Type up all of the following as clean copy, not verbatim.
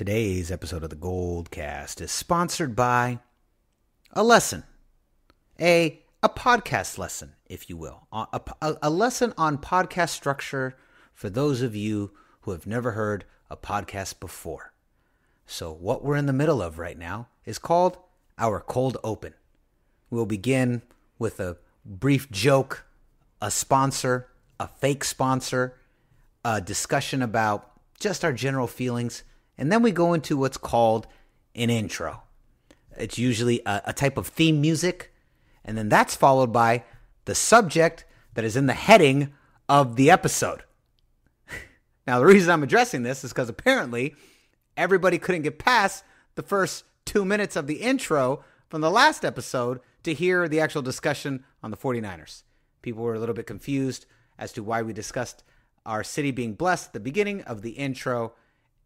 Today's episode of the Goldcast is sponsored by a lesson, a podcast lesson, if you will, a lesson on podcast structure for those of you who have never heard a podcast before. So what we're in the middle of right now is called our cold open. We'll begin with a brief joke, a sponsor, a fake sponsor, a discussion about just our general feelings, and then we go into what's called an intro. It's usually a type of theme music, and then that's followed by the subject that is in the heading of the episode. Now, the reason I'm addressing this is because apparently everybody couldn't get past the first 2 minutes of the intro from the last episode to hear the actual discussion on the 49ers. People were a little bit confused as to why we discussed our city being blessed at the beginning of the intro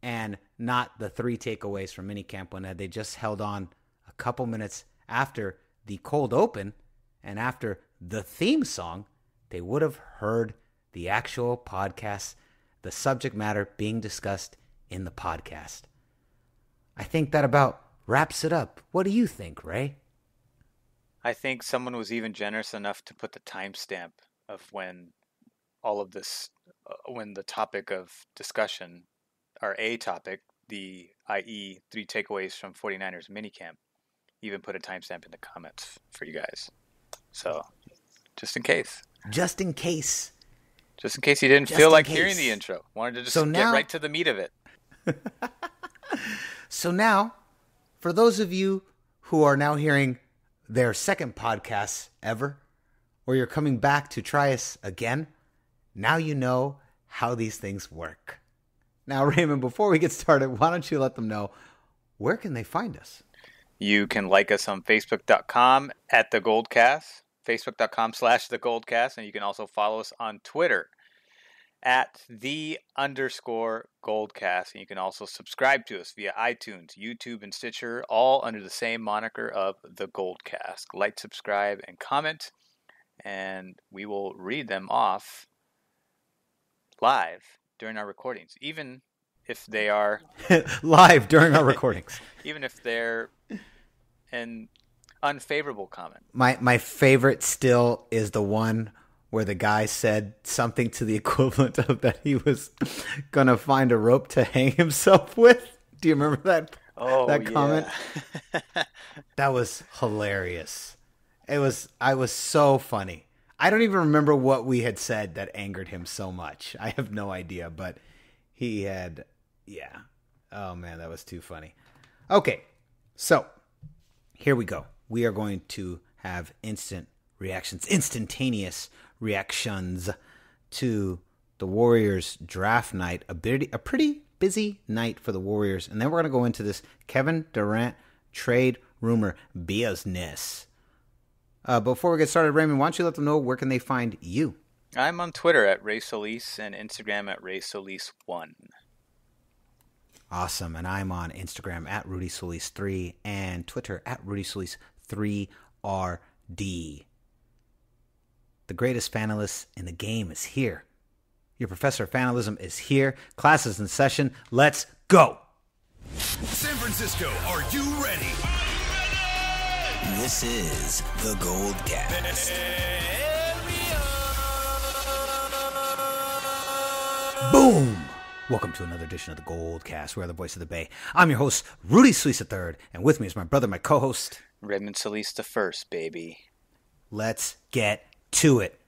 and not the 3 takeaways from minicamp when they just held on a couple minutes after the cold open and after the theme song. They would have heard the actual podcast, the subject matter being discussed in the podcast. I think that about wraps it up. What do you think, Ray? I think someone was even generous enough to put the timestamp of when all of this, when the topic of discussion, or a topic, the i.e. 3 takeaways from 49ers minicamp, even put a timestamp in the comments for you guys. So, just in case. Just in case. Just in case you didn't feel like hearing the intro. Wanted to just get right to the meat of it. So now, for those of you who are now hearing their second podcast ever, or you're coming back to try us again, now you know how these things work. Now, Raymond, before we get started, why don't you let them know where can they find us? You can like us on Facebook.com at The Goldcast, Facebook.com/The Goldcast, and you can also follow us on Twitter at @the_Goldcast. And you can also subscribe to us via iTunes, YouTube, and Stitcher, all under the same moniker of The Goldcast. Like, subscribe, and comment, and we will read them off live during our recordings, even if they are live during our recordings, even if they're an unfavorable comment. My favorite still is the one where the guy said something to the equivalent of that he was gonna find a rope to hang himself with. Do you remember that? That comment? Yeah. That was hilarious. I was so funny. I don't even remember what we had said that angered him so much. I have no idea, but he had, yeah. Oh man, that was too funny. Okay, so here we go. We are going to have instantaneous reactions to the Warriors draft night. A pretty busy night for the Warriors. And then we're going to go into this Kevin Durant trade rumor business. Before we get started, Raymond, why don't you let them know where can they find you? I'm on Twitter at Ray Solis and Instagram at Ray Solis1. Awesome. And I'm on Instagram at Rudy Solis3 and Twitter at Rudy Solis3RD. The greatest fanalist in the game is here. Your professor of fanalism is here. Class is in session. Let's go. San Francisco, are you ready? This is the Goldcast. Boom! Welcome to another edition of the Goldcast. We are the voice of the Bay. I'm your host, Rudy Solis III, and with me is my brother, my co-host, Redmond Solis the first, baby. Let's get to it.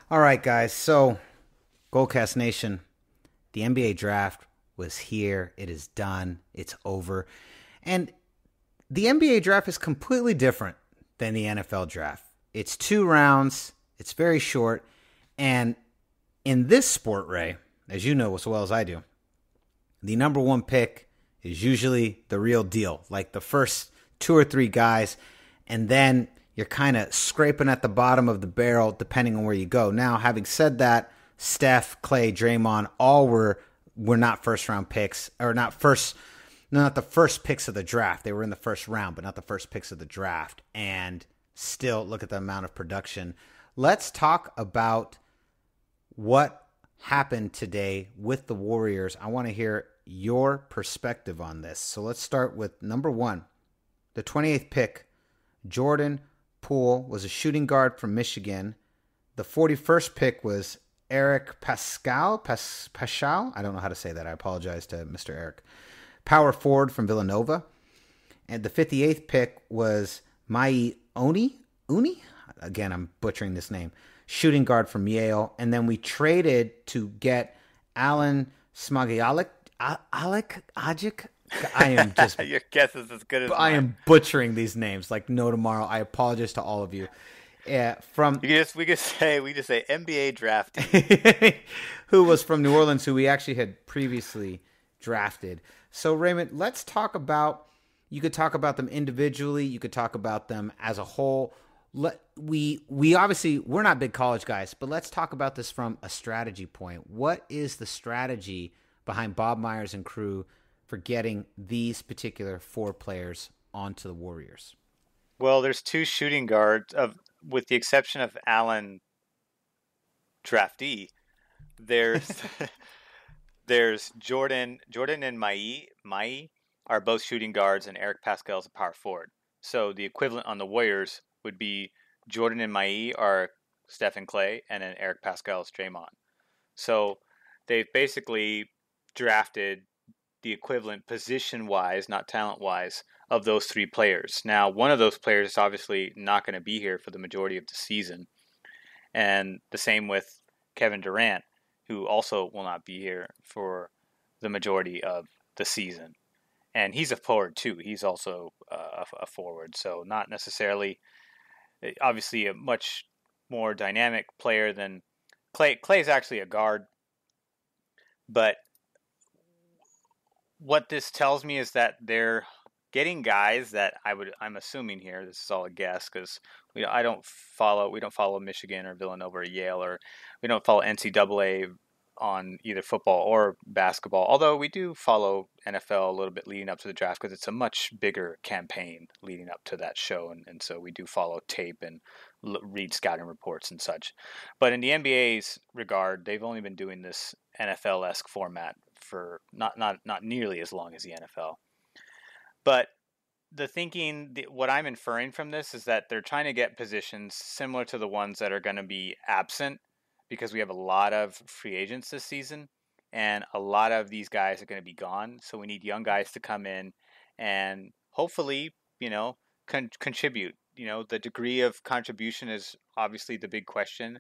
All right, guys. So, Goldcast Nation, the NBA draft was here. It is done. It's over. And the NBA draft is completely different than the NFL draft. It's 2 rounds. It's very short. And in this sport, Ray, as you know as well as I do, the number 1 pick is usually the real deal. Like the first 2 or 3 guys. And then you're kind of scraping at the bottom of the barrel depending on where you go. Now, having said that, Steph, Clay, Draymond, all were not first-round picks, or not the first picks of the draft. They were in the first round, but not the first picks of the draft. And still, look at the amount of production. Let's talk about what happened today with the Warriors. I want to hear your perspective on this. So let's start with number 1. The 28th pick, Jordan Poole, was a shooting guard from Michigan. The 41st pick was Eric Pascal. I don't know how to say that. I apologize to Mr. Eric. Power forward from Villanova. And the 58th pick was Mai Uni. Again, I'm butchering this name. Shooting guard from Yale. And then we traded to get Alan Smagialik. Alec Ajic. I am just. Your guess is as good as I mine. am butchering these names like no tomorrow. I apologize to all of you. We just say NBA draftee, who was from New Orleans, who we actually had previously drafted. So Raymond, let's talk about. You could talk about them individually. You could talk about them as a whole. We obviously we're not big college guys, but let's talk about this from a strategy point. What is the strategy behind Bob Myers and crew for getting these particular 4 players onto the Warriors? Well, there's 2 shooting guards, with the exception of Allen draftee. There's Jordan and Mai are both shooting guards, and Eric Pascal is a power forward. So the equivalent on the Warriors would be Jordan and Mai are Steph and Clay, and then Eric Pascal is Draymond. So they've basically drafted the equivalent position-wise, not talent-wise, of those 3 players. Now, one of those players is obviously not going to be here for the majority of the season. And the same with Kevin Durant, who also will not be here for the majority of the season. And he's a forward, too. He's also a forward. So not necessarily, obviously, a much more dynamic player than Clay. Clay's actually a guard. But what this tells me is that they're getting guys that I'm assuming here, this is all a guess because we don't follow Michigan or Villanova or Yale, or we don't follow NCAA on either football or basketball. Although we do follow NFL a little bit leading up to the draft because it's a much bigger campaign leading up to that show, and so we do follow tape and read scouting reports and such. But in the NBA's regard, they've only been doing this NFL-esque format for not nearly as long as the NFL. But the thinking, what I'm inferring from this is that they're trying to get positions similar to the ones that are going to be absent, because we have a lot of free agents this season, and a lot of these guys are going to be gone. So we need young guys to come in and hopefully, contribute. The degree of contribution is obviously the big question.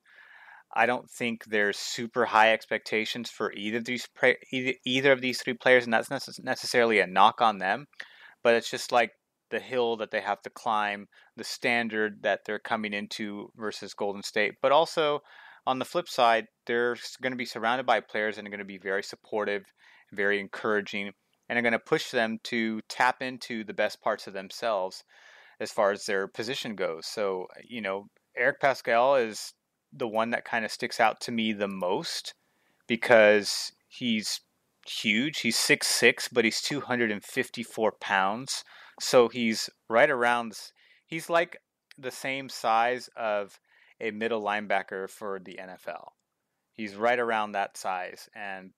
I don't think there's super high expectations for either of these 3 players, and that's not necessarily a knock on them, but it's just like the hill that they have to climb, the standard that they're coming into versus Golden State. But also, on the flip side, they're going to be surrounded by players and are going to be very supportive, very encouraging, and are going to push them to tap into the best parts of themselves as far as their position goes. So, Eric Pascal is the one that kind of sticks out to me the most because he's huge. He's 6'6", but he's 254 pounds. So he's right around, he's like the same size of a middle linebacker for the NFL. He's right around that size,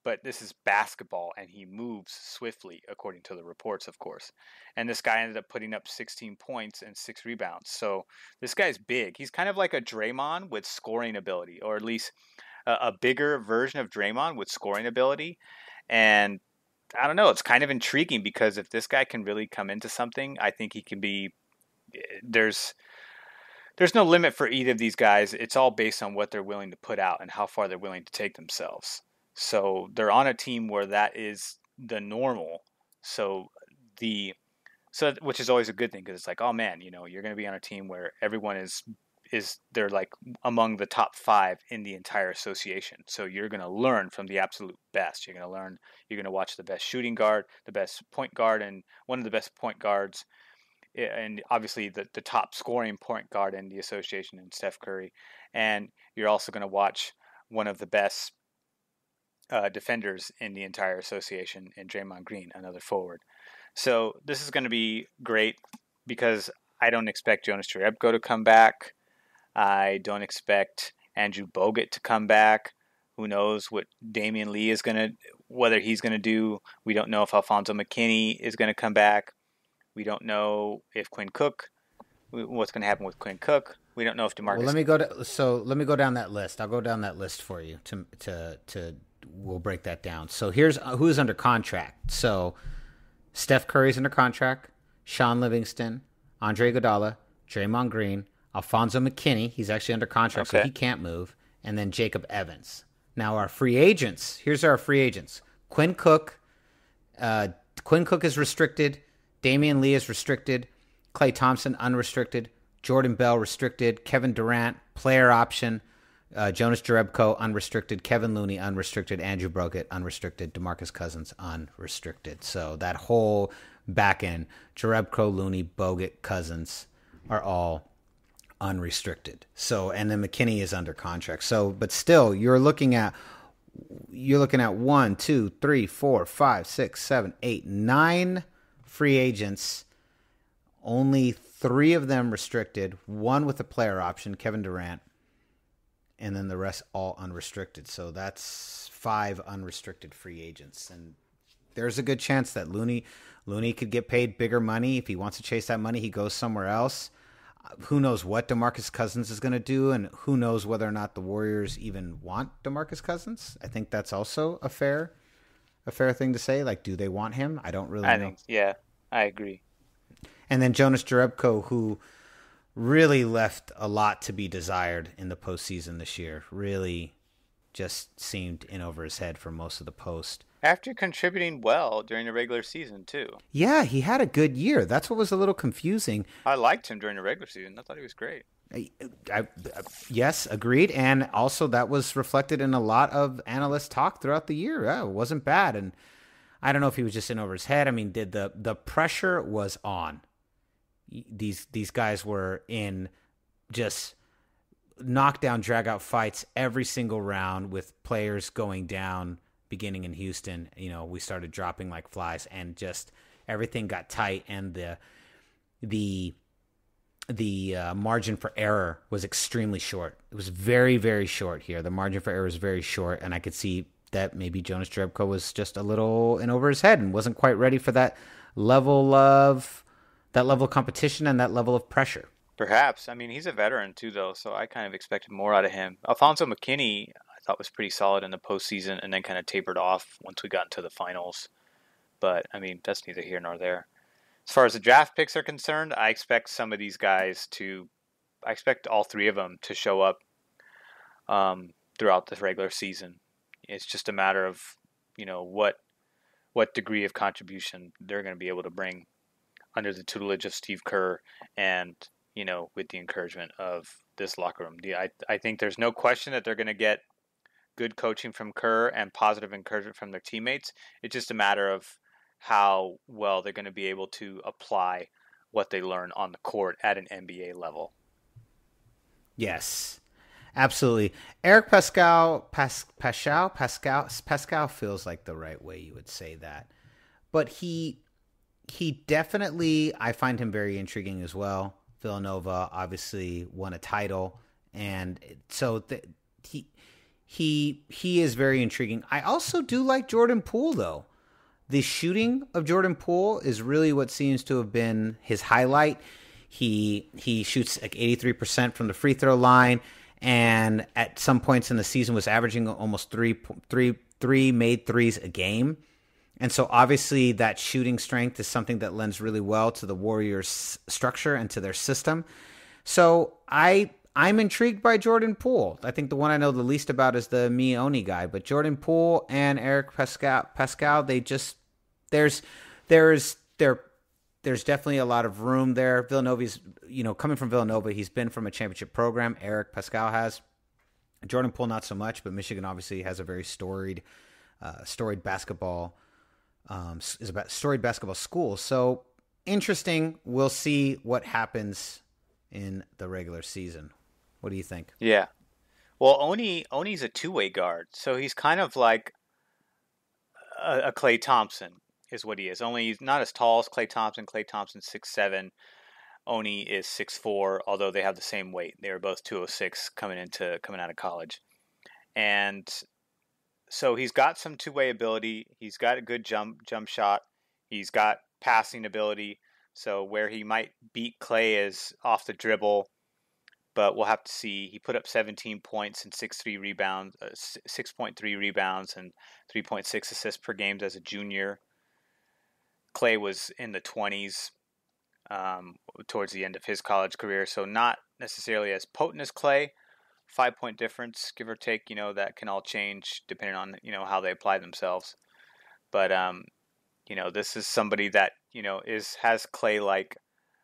but this is basketball, and he moves swiftly, according to the reports, of course. And this guy ended up putting up 16 points and 6 rebounds. So this guy's big. He's kind of like a Draymond with scoring ability, or at least a bigger version of Draymond with scoring ability. And I don't know, it's kind of intriguing because if this guy can really come into something, I think he can be. There's no limit for either of these guys. It's all based on what they're willing to put out and how far they're willing to take themselves. So they're on a team where that is the normal. Which is always a good thing because it's like, oh man, you're going to be on a team where everyone is they're like among the top 5 in the entire association. So you're going to learn from the absolute best. You're going to watch the best shooting guard, the best point guard, and one of the best point guards, and obviously the top scoring point guard in the association in Steph Curry. And you're also going to watch one of the best defenders in the entire association in Draymond Green, another forward. So this is going to be great because I don't expect Jonas Jerebko to come back. I don't expect Andrew Bogut to come back. Who knows what Damian Lee is whether he's gonna do. We don't know if Alfonso McKinney is gonna come back. We don't know if what's gonna happen with Quinn Cook. We don't know if DeMarcus. Well, let me go down that list. I'll go down that list for you to we'll break that down. So here's who's under contract. So Steph Curry's under contract, Sean Livingston, Andre Iguodala, Draymond Green, Alfonso McKinney, he's actually under contract, so he can't move, and then Jacob Evans. Now our free agents, here's our free agents. Quinn Cook is restricted, Damian Lee is restricted, Klay Thompson unrestricted, Jordan Bell restricted, Kevin Durant player option, Jonas Jerebko unrestricted, Kevin Looney unrestricted, Andrew Bogut unrestricted, DeMarcus Cousins unrestricted. So that whole back end, Jerebko, Looney, Bogut, Cousins are all unrestricted. So, and then McKinney is under contract. So, but still, you're looking at 1, 2, 3, 4, 5, 6, 7, 8, 9 free agents. Only 3 of them restricted. 1 with a player option, Kevin Durant, and then the rest all unrestricted. So that's 5 unrestricted free agents, and there's a good chance that Looney could get paid bigger money. If he wants to chase that money, he goes somewhere else. Who knows what DeMarcus Cousins is going to do, and who knows whether or not the Warriors even want DeMarcus Cousins. I think that's also a fair thing to say. Like, do they want him? I don't really know. Yeah, I agree. And then Jonas Jerebko, who really left a lot to be desired in the postseason this year, really just seemed in over his head for most of the post. After contributing well during the regular season, too. Yeah, he had a good year. That's what was a little confusing. I liked him during the regular season. I thought he was great. Yes, agreed. And also that was reflected in a lot of analyst talk throughout the year. Yeah, it wasn't bad. And I don't know if he was just in over his head. I mean, the pressure was on. These guys were in just knockdown, drag-out fights every single round with players going down. Beginning in Houston, we started dropping like flies, and just everything got tight, and the margin for error was extremely short. It was very, very short here. The margin for error is very short, and I could see that maybe Jonas Jerebko was just a little in over his head and wasn't quite ready for that level of competition and that level of pressure. Perhaps. I mean, he's a veteran too, though, so I kind of expected more out of him. Alfonso McKinney, I thought, was pretty solid in the postseason, and then kind of tapered off once we got into the finals. But, I mean, that's neither here nor there. As far as the draft picks are concerned, I expect some of these guys I expect all 3 of them to show up throughout the regular season. It's just a matter of, what degree of contribution they're going to be able to bring under the tutelage of Steve Kerr and, with the encouragement of this locker room. I think there's no question that they're going to get good coaching from Kerr and positive encouragement from their teammates. It's just a matter of how well they're going to be able to apply what they learn on the court at an NBA level. Yes, absolutely. Eric Pascal feels like the right way you would say that. But he definitely, I find him very intriguing as well. Villanova obviously won a title, and so he is very intriguing. I also do like Jordan Poole, though. The shooting of Jordan Poole is really what seems to have been his highlight. He shoots like 83% from the free throw line, and at some points in the season was averaging almost three made threes a game. And so obviously that shooting strength is something that lends really well to the Warriors' structure and to their system. So I'm intrigued by Jordan Poole. I think the one I know the least about is the Oni guy, but Jordan Poole and Eric Pascal, they just there's definitely a lot of room there. Villanova's, coming from Villanova, he's been from a championship program. Eric Pascal has. Jordan Poole not so much, but Michigan obviously has a very storied basketball. Is about storied basketball school. So interesting. We'll see what happens in the regular season. What do you think? Yeah. Well, Oni's a two-way guard, so he's kind of like a Klay Thompson is what he is. Only he's not as tall as Klay Thompson. Klay Thompson's 6'7". Oni is 6'4", although they have the same weight. They were both 206 coming out of college. And So he's got some two-way ability. He's got a good jump shot. He's got passing ability. So where he might beat Clay is off the dribble, but we'll have to see. He put up 17 points and 6.3 rebounds, 6.3 rebounds and 3.6 assists per game as a junior. Clay was in the 20s towards the end of his college career, so not necessarily as potent as Clay. 5-point difference, give or take. That can all change depending on how they apply themselves. But this is somebody that has Clay-like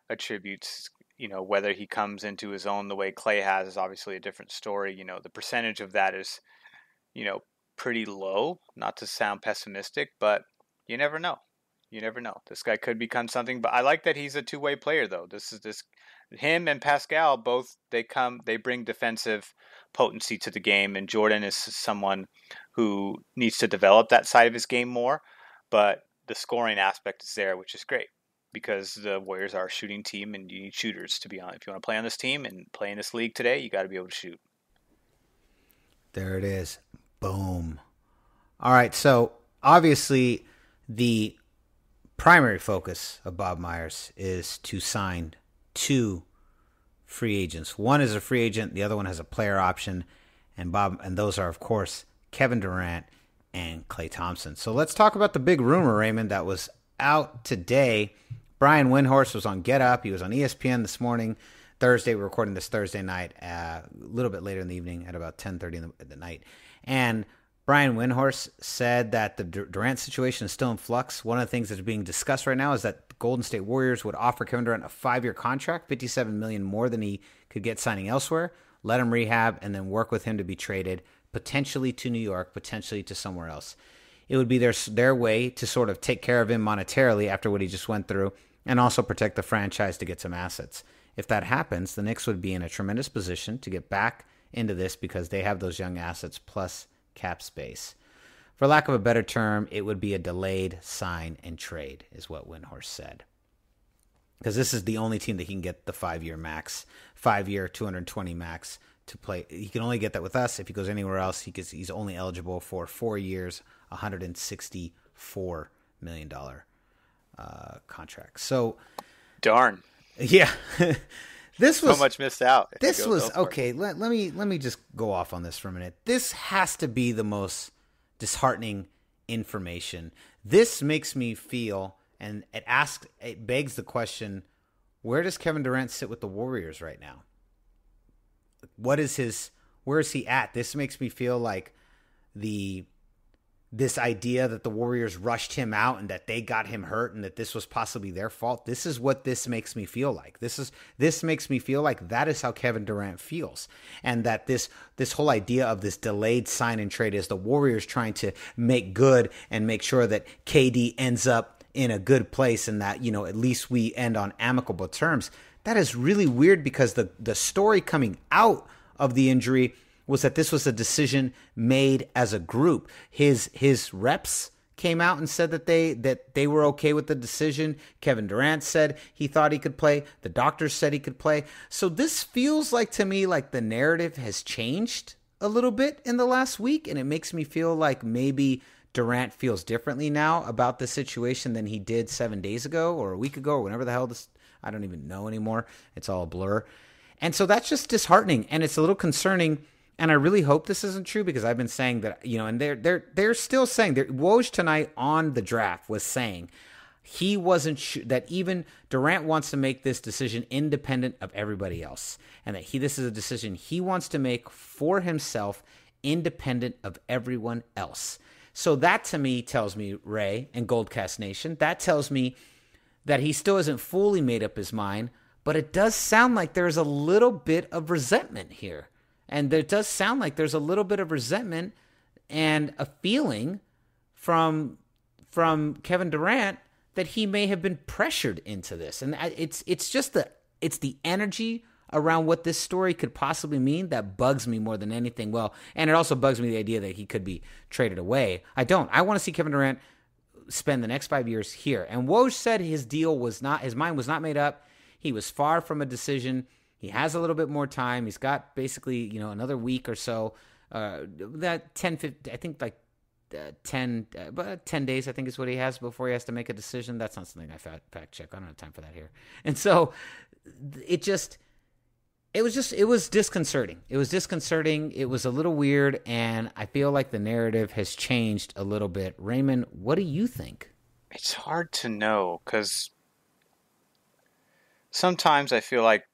attributes. Whether he comes into his own the way Clay has is obviously a different story. The percentage of that is, pretty low, not to sound pessimistic, but you never know. You never know. This guy could become something, but I like that he's a two-way player though. Him and Pascal both, they bring defensive potency to the game, and Jordan is someone who needs to develop that side of his game more, but the scoring aspect is there, which is great. Because the Warriors are a shooting team, and you need shooters to be on. If you want to play on this team and play in this league today, you got to be able to shoot. There it is. Boom. All right, so obviously the primary focus of Bob Myers is to sign 2 free agents. One is a free agent, the other one has a player option, and those are, of course, Kevin Durant and Klay Thompson. So let's talk about the big rumor, Raymond, that was out today. Brian Windhorst was on Get Up. He was on ESPN this morning, Thursday. We're recording this Thursday night, a little bit later in the evening at about 10:30 at the night. And Brian Windhorst said that the Durant situation is still in flux. One of the things that's being discussed right now is that the Golden State Warriors would offer Kevin Durant a 5-year contract, $57 million more than he could get signing elsewhere, let him rehab, and then work with him to be traded, potentially to New York, potentially to somewhere else. It would be their way to sort of take care of him monetarily after what he just went through, and also protect the franchise to get some assets. If that happens, the Knicks would be in a tremendous position to get back into this because they have those young assets plus cap space. For lack of a better term, it would be a delayed sign and trade, is what Windhorst said. Because this is the only team that he can get the 5-year max, 5-year, 220 max to play. He can only get that with us. If he goes anywhere else, he's only eligible for 4 years, $164 million contract. So darn. Yeah. This was so much missed out. This was okay. Let me just go off on this for a minute. This has to be the most disheartening information. This makes me feel, and it begs the question, where does Kevin Durant sit with the Warriors right now? Where is he at? This makes me feel like this idea that the Warriors rushed him out and that they got him hurt and that this was possibly their fault. This is what this makes me feel like. This makes me feel like that is how Kevin Durant feels. And that this whole idea of this delayed sign and trade is the Warriors trying to make good and make sure that KD ends up in a good place and that, at least we end on amicable terms. That is really weird because the story coming out of the injury was that this was a decision made as a group. His reps came out and said that they were okay with the decision. Kevin Durant said he thought he could play. The doctors said he could play. So this feels like to me like the narrative has changed a little bit in the last week, and it makes me feel like maybe Durant feels differently now about the situation than he did 7 days ago or a week ago or whenever the hell this, I don't even know anymore. It's all a blur. And so that's just disheartening, and it's a little concerning. And I really hope this isn't true because I've been saying that, and they're still saying Woj tonight on the draft was saying he wasn't sure that even Durant wants to make this decision independent of everybody else, and that this is a decision he wants to make for himself, independent of everyone else. So that to me tells me, Ray and Goldcast Nation, that tells me that he still hasn't fully made up his mind, but it does sound like there's a little bit of resentment here. And it does sound like there's a little bit of resentment and a feeling from Kevin Durant that he may have been pressured into this. And it's just the energy around what this story could possibly mean that bugs me more than anything. Well, and it also bugs me the idea that he could be traded away. I want to see Kevin Durant spend the next 5 years here. And Woj said his mind was not made up. He was far from a decision. He has a little bit more time. He's got basically, another week or so. That 10, 15, I think like 10 days, I think is what he has before he has to make a decision. That's not something I fact check. I don't have time for that here. And so it was disconcerting. It was disconcerting. It was a little weird. And I feel like the narrative has changed a little bit. Raymond, what do you think? It's hard to know because sometimes I feel like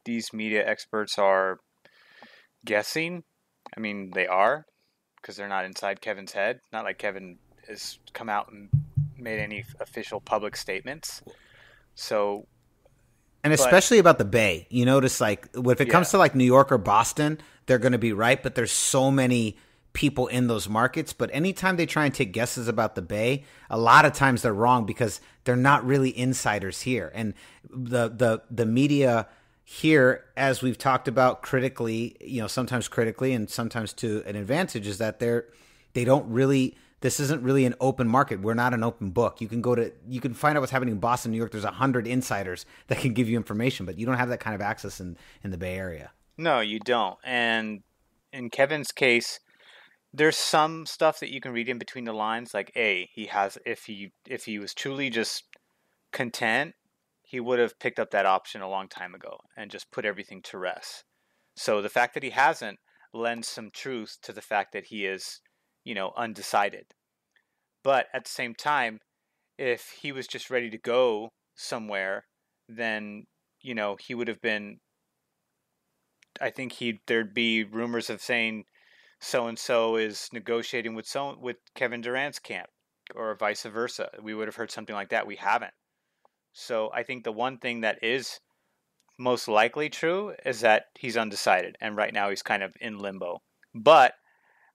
these media experts are guessing. I mean, they are, because they're not inside Kevin's head. Not like Kevin has come out and made any official public statements. So, and especially about the Bay, you notice like if it comes to like New York or Boston, they're going to be right. But there's so many people in those markets. But anytime they try and take guesses about the Bay, a lot of times they're wrong because they're not really insiders here. And the media here, as we've talked about critically, sometimes critically and sometimes to an advantage, is that they don't really, this isn't really an open market. We're not an open book. You can find out what's happening in Boston, New York. There's 100 insiders that can give you information, but you don't have that kind of access in the Bay Area. No, you don't. And in Kevin's case, there's some stuff that you can read in between the lines. Like if he was truly just content, he would have picked up that option a long time ago and just put everything to rest. So the fact that he hasn't lends some truth to the fact that he is, undecided. But at the same time, if he was just ready to go somewhere, then, he would have been, I think there'd be rumors of saying so-and-so is negotiating with Kevin Durant's camp or vice versa. We would have heard something like that. We haven't. So I think the one thing that is most likely true is that he's undecided, and right now he's kind of in limbo. But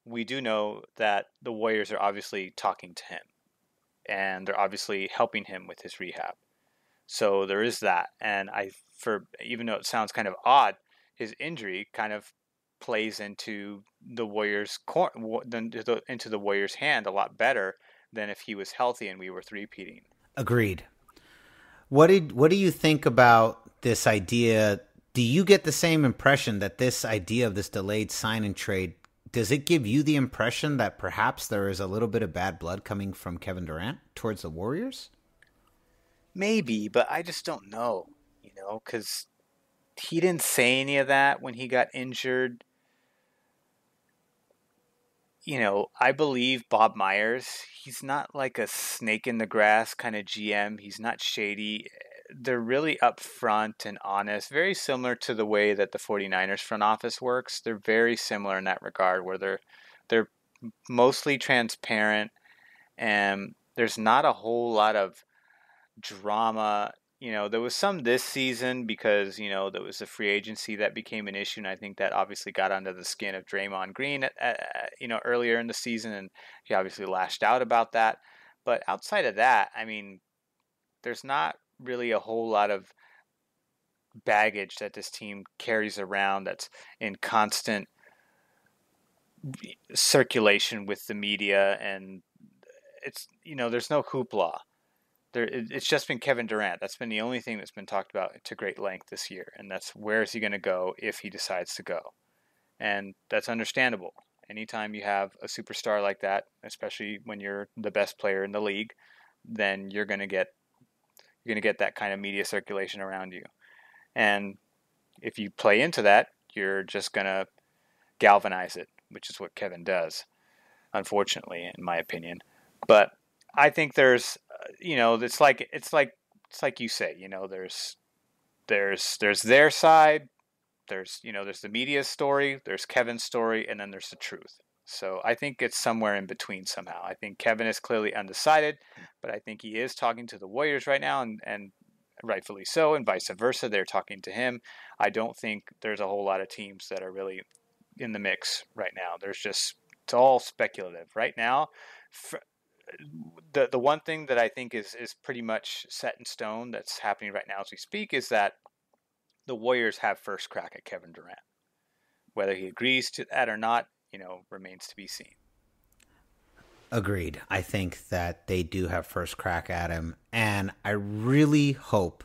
we do know that the Warriors are obviously talking to him, and they're obviously helping him with his rehab. So there is that, and even though it sounds kind of odd, his injury kind of plays into the Warriors' into the Warriors' hand a lot better than if he was healthy and we were three-peating. Agreed. What do you think about this idea? Do you get the same impression that this idea of this delayed sign and trade, does it give you the impression that perhaps there is a little bit of bad blood coming from Kevin Durant towards the Warriors? Maybe, but I just don't know, because he didn't say any of that when he got injured. I believe Bob Myers, he's not like a snake in the grass kind of GM. He's not shady. They're really upfront and honest, very similar to the way that the 49ers front office works. They're very similar in that regard, where they're mostly transparent, and there's not a whole lot of drama. There was some this season because, there was a free agency that became an issue, and I think that obviously got under the skin of Draymond Green, earlier in the season, and he obviously lashed out about that. But outside of that, I mean, there's not really a whole lot of baggage that this team carries around that's in constant circulation with the media, and it's, there's no hoopla. It's just been Kevin Durant. That's been the only thing that's been talked about to great length this year. And that's where is he going to go if he decides to go. And that's understandable. Anytime you have a superstar like that, especially when you're the best player in the league, then you're going to get that kind of media circulation around you. And if you play into that, you're just going to galvanize it, which is what Kevin does, unfortunately, in my opinion. But I think there's, it's like you say, there's their side, there's the media's story, there's Kevin's story, and then there's the truth. So I think it's somewhere in between somehow. I think Kevin is clearly undecided, but I think he is talking to the Warriors right now, and rightfully so, and vice versa. They're talking to him. I don't think there's a whole lot of teams that are really in the mix right now. It's all speculative right now. The one thing that I think is pretty much set in stone that's happening right now as we speak is that the Warriors have first crack at Kevin Durant. Whether he agrees to that or not, remains to be seen. Agreed. I think that they do have first crack at him, and I really hope,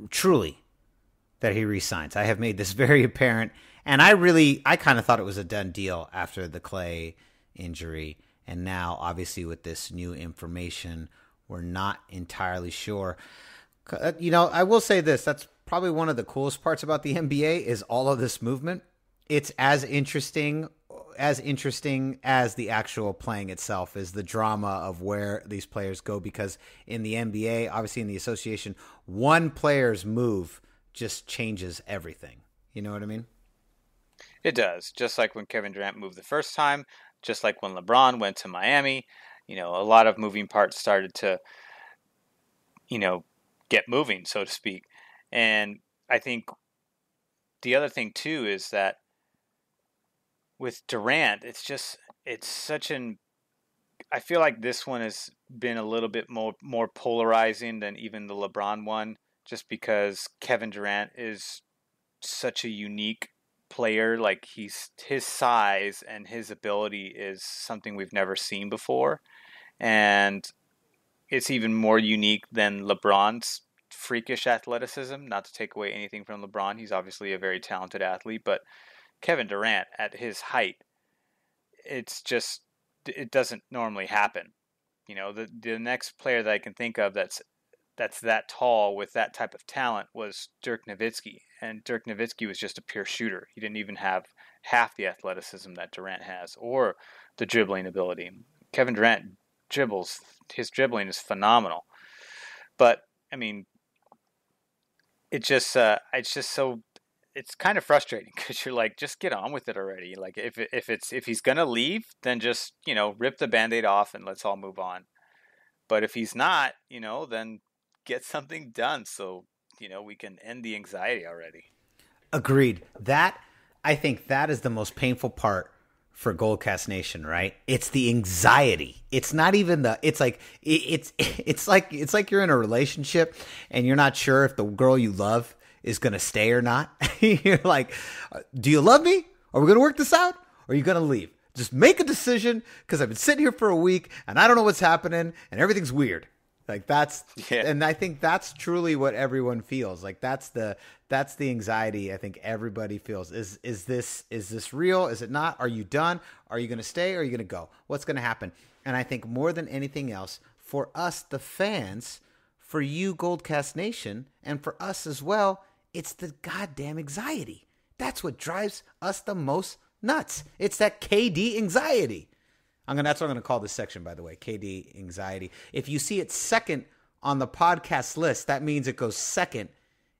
truly, that he resigns. I have made this very apparent, and I kind of thought it was a done deal after the Clay injury. And now, obviously, with this new information, we're not entirely sure. I will say this. That's probably one of the coolest parts about the NBA is all of this movement. It's as interesting as the actual playing itself, is the drama of where these players go, because in the NBA, obviously in the association, one player's move just changes everything. You know what I mean? It does. Just like when Kevin Durant moved the first time, just like when LeBron went to Miami, a lot of moving parts started to, get moving, so to speak. And I think the other thing too is that with Durant, I feel like this one has been a little bit more polarizing than even the LeBron one, just because Kevin Durant is such a unique player. Like, his size and his ability is something we've never seen before. And it's even more unique than LeBron's freakish athleticism. Not to take away anything from LeBron. He's obviously a very talented athlete, but Kevin Durant at his height, it doesn't normally happen. The next player that I can think of that's that tall with that type of talent was Dirk Nowitzki, and Dirk Nowitzki was just a pure shooter. He didn't even have half the athleticism that Durant has, or the dribbling ability. Kevin Durant dribbles; his dribbling is phenomenal. But I mean, it's kind of frustrating, because you're like, just get on with it already. Like, if he's gonna leave, then just rip the Band-Aid off and let's all move on. But if he's not, then get something done so we can end the anxiety already. Agreed. I think that is the most painful part for Goldcast Nation, right? It's the anxiety. It's not even it's like you're in a relationship and you're not sure if the girl you love is going to stay or not. You're like, do you love me? Are we going to work this out? Or are you going to leave? Just make a decision, because I've been sitting here for a week and I don't know what's happening and everything's weird. Like, and I think that's truly what everyone feels. Like, that's the anxiety I think everybody feels. Is this real? Is it not? Are you done? Are you going to stay? Or are you going to go? What's going to happen? And I think more than anything else, for us, the fans, for you, Goldcast Nation, and for us as well, it's the goddamn anxiety. That's what drives us the most nuts. It's that KD anxiety. That's what I'm going to call this section, by the way, KD anxiety. If you see it second on the podcast list, that means it goes second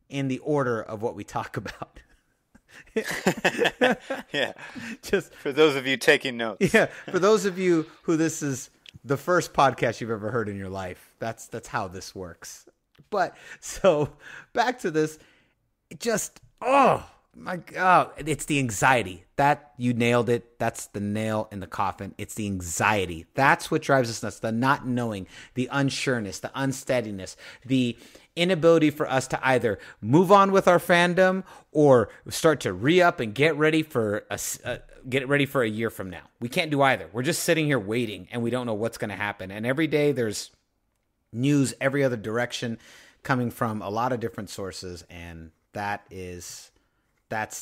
in the order of what we talk about. Yeah. Just for those of you taking notes. Yeah. For those of you who this is the first podcast you've ever heard in your life, that's how this works. But so back to this, my God, it's the anxiety. That, you nailed it. That's the nail in the coffin. It's the anxiety. That's what drives us nuts. The not knowing, the unsureness, the unsteadiness, the inability for us to either move on with our fandom or start to re-up and get ready for a year from now. We can't do either. We're just sitting here waiting, and we don't know what's going to happen. And every day there's news every other direction coming from a lot of different sources, and that's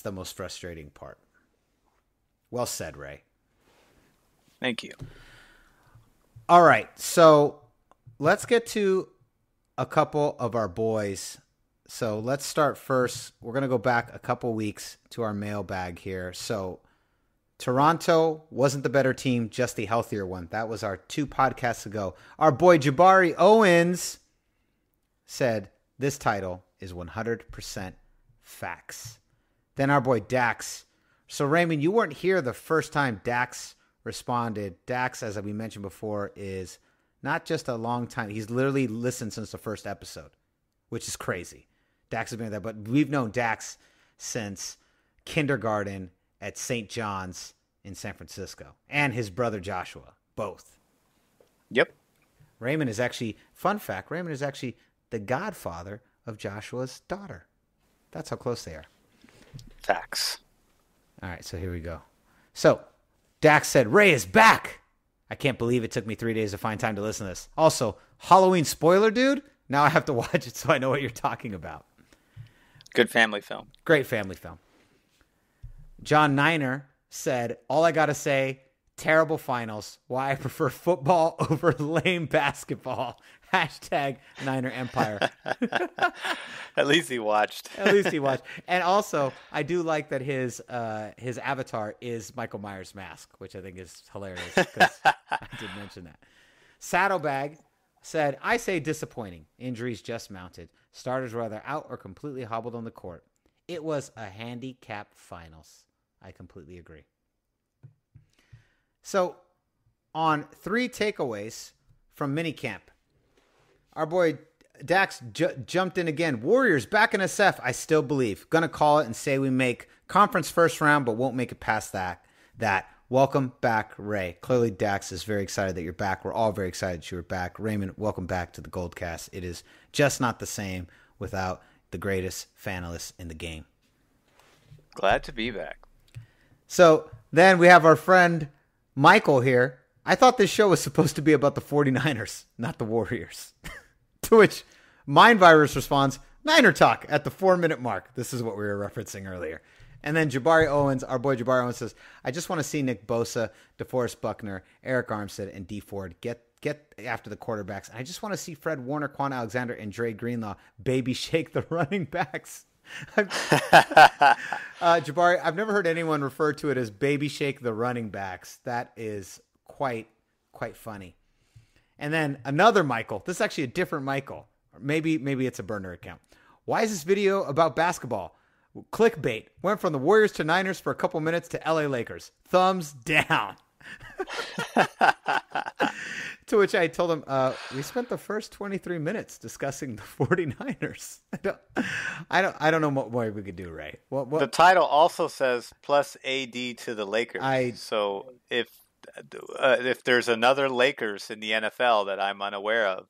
the most frustrating part. Well said, Ray. Thank you. All right, so let's get to a couple of our boys. So let's start first. We're going to go back a couple weeks to our mailbag here. So Toronto wasn't the better team, just the healthier one. That was our 2 podcasts ago. Our boy Jabari Owens said this title is 100% facts. Then our boy Dax. So Raymond, you weren't here the first time Dax responded. Dax, as we mentioned before, is not just a long time. He's literally listened since the first episode, which is crazy. Dax has been there, but we've known Dax since kindergarten at St. John's in San Francisco, and his brother Joshua, both. Yep. Raymond is actually, fun fact, Raymond is actually the godfather of Joshua's daughter. That's how close they are. Facts. All right, so here we go. So, Dax said, Ray is back. I can't believe it took me 3 days to find time to listen to this. Also, Halloween spoiler, dude. Now I have to watch it so I know what you're talking about. Good family film. Great family film. John Niner said, all I got to say, Terrible finals. Why I prefer football over lame basketball. Hashtag Niner Empire. At least he watched. At least he watched. And also, I do like that his avatar is Michael Myers' mask, which I think is hilarious because I did mention that. Saddlebag said, I say disappointing. Injuries just mounted. Starters were either out or completely hobbled on the court. It was a handicapped finals. I completely agree. So, on 3 takeaways from minicamp, our boy Dax jumped in again. Warriors back in SF, I still believe. Gonna call it and say we make conference first round, but won't make it past that. Welcome back, Ray. Clearly, Dax is very excited that you're back. We're all very excited that you're back. Raymond, welcome back to the Goldcast. It is just not the same without the greatest fanalist in the game. Glad to be back. So then we have our friend Michael here. I thought this show was supposed to be about the 49ers, not the Warriors. To which Mind Virus responds, Niner talk at the 4-minute mark. This is what we were referencing earlier. And then Jabari Owens, our boy Jabari Owens says, I just want to see Nick Bosa, DeForest Buckner, Eric Armstead, and D Ford get after the quarterbacks. And I just want to see Fred Warner, Quan Alexander, and Dre Greenlaw baby shake the running backs. Jabari, I've never heard anyone refer to it as baby shake the running backs. That is quite funny. And then another Michael. This is actually a different Michael. Or maybe it's a burner account. Why is this video about basketball? Clickbait. Went from the Warriors to Niners for a couple minutes to LA Lakers. Thumbs down. To which I told him, we spent the first 23 minutes discussing the 49ers. I don't know what more we could do, Ray. What? The title also says plus AD to the Lakers. So if there's another Lakers in the NFL that I'm unaware of,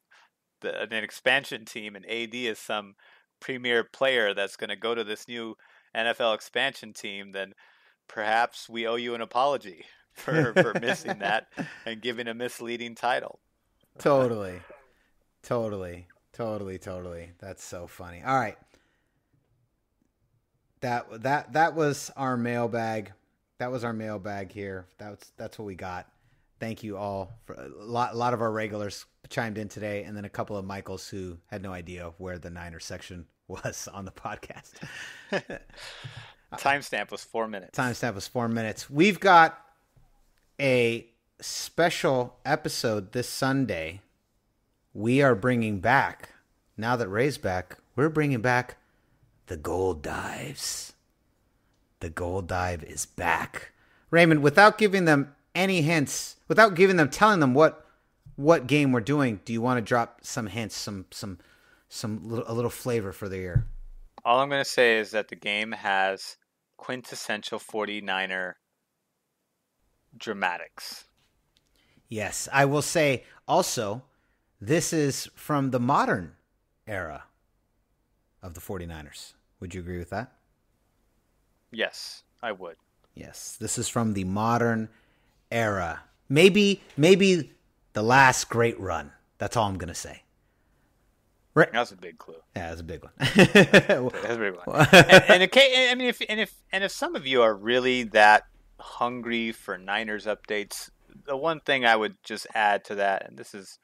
an expansion team, and AD is some premier player that's going to go to this new NFL expansion team, then perhaps we owe you an apology for missing that and giving a misleading title. Totally. That's so funny. All right. That was our mailbag. That was our mailbag here. That's what we got. Thank you all. For a lot of our regulars chimed in today, and then a couple of Michaels who had no idea where the Niner section was on the podcast. Timestamp was 4 minutes. We've got a special episode this Sunday. We are bringing back, now that Ray's back, we're bringing back the Gold Dives. The Gold Dive is back. Raymond, without giving them any hints, telling them what game we're doing, do you want to drop some hints, a little flavor for the year? All I'm going to say is that the game has quintessential 49er dramatics. Yes, I will say also, this is from the modern era of the 49ers. Would you agree with that? Yes, I would. Yes, this is from the modern era. Maybe the last great run. That's all I'm going to say. Right. That's a big clue. Yeah, that's a big one. That's a big one. And if some of you are really that hungry for Niners updates, the one thing I would just add to that, and this is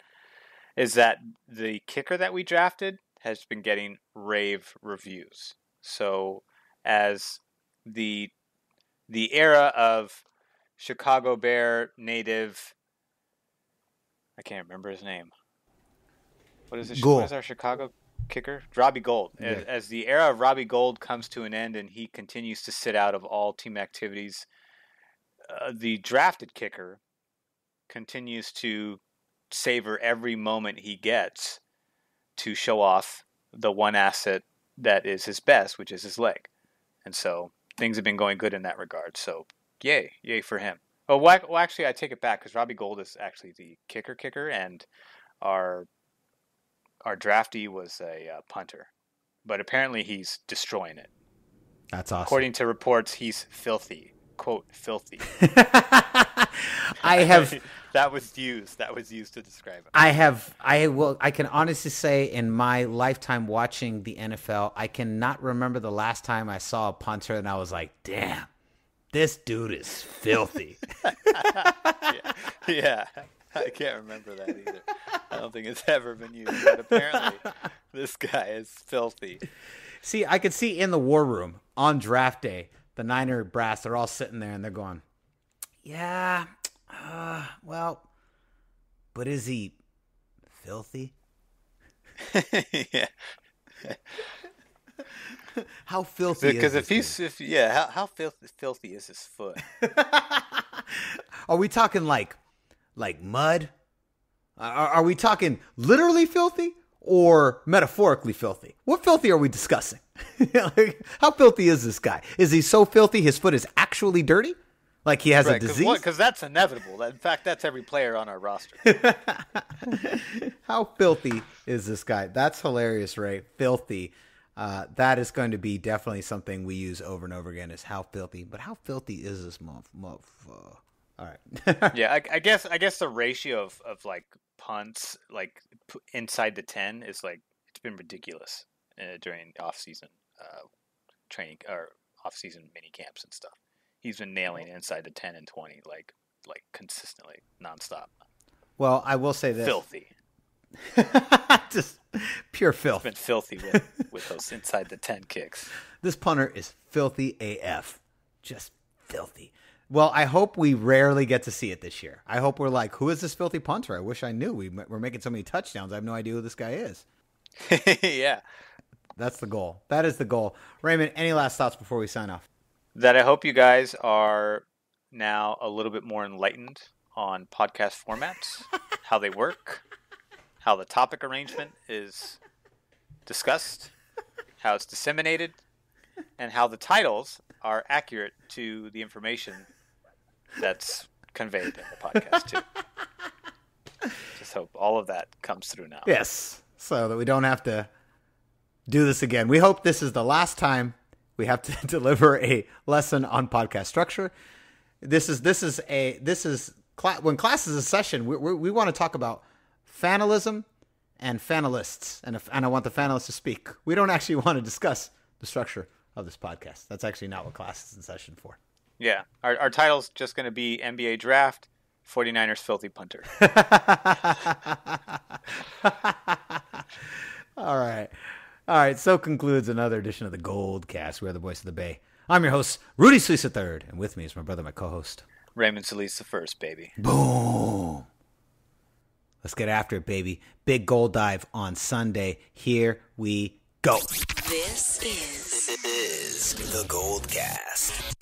that the kicker that we drafted has been getting rave reviews. So as the era of Chicago Bear native, I can't remember his name. What is our Chicago kicker? Robbie Gould. Yeah. As the era of Robbie Gould comes to an end and he continues to sit out of all team activities, the drafted kicker continues to savor every moment he gets to show off the one asset that is his best, which is his leg. And so things have been going good in that regard. So yay for him. Oh, well actually, I take it back because Robbie Gould is actually the kicker, and our draftee was a punter. But apparently he's destroying it. That's awesome. According to reports, he's filthy. Quote, filthy. That was used to describe him. I can honestly say in my lifetime watching the NFL, I cannot remember the last time I saw a punter and I was like, damn, This dude is filthy. Yeah. I can't remember that either. I don't think it's ever been used, but apparently this guy is filthy. See, I could see in the war room on draft day, the Niner brass, they're all sitting there and they're going, yeah, well, but is he filthy? Yeah. How filthy Because is this dude? how filthy is his foot? Are we talking like mud? Are we talking literally filthy or metaphorically filthy? What filthy are we discussing? Like, how filthy is this guy? Is he so filthy his foot is actually dirty? Like he has a disease? Because that's inevitable. In fact, that's every player on our roster. How filthy is this guy? That's hilarious, Ray. Filthy. That is going to be definitely something we use over and over again is how filthy. But how filthy is this motherfucker? All right. Yeah, I guess the ratio of like punts like inside the 10 is like it's been ridiculous during off-season training or off-season mini camps and stuff. He's been nailing inside the 10 and 20 like consistently, nonstop. Well, I will say this. Filthy. Just pure filth. He's been filthy with those inside the 10 kicks. This punter is filthy AF. Just filthy. Well, I hope we rarely get to see it this year. I hope we're like, who is this filthy punter? I wish I knew. We're making so many touchdowns. I have no idea who this guy is. Yeah. That's the goal. That is the goal. Raymond, any last thoughts before we sign off? That I hope you guys are now a little bit more enlightened on podcast formats, how they work, how the topic arrangement is discussed, how it's disseminated, and how the titles are accurate to the information that's conveyed in the podcast too. Just hope all of that comes through now. Yes, so that we don't have to do this again. We hope this is the last time we have to deliver a lesson on podcast structure. When class is a session, we want to talk about fanalism and fanalists, and I want the fanalists to speak. We don't actually want to discuss the structure of this podcast. That's actually not what class is in session for. Yeah, our title's just going to be NBA Draft, 49ers Filthy Punter. All right. So concludes another edition of the Gold Cast. We are the voice of the Bay. I'm your host, Rudy Solis III, and with me is my brother, my co-host, Raymond Solis the first, baby. Boom. Let's get after it, baby. Big gold dive on Sunday. Here we go. This is the Gold Cast.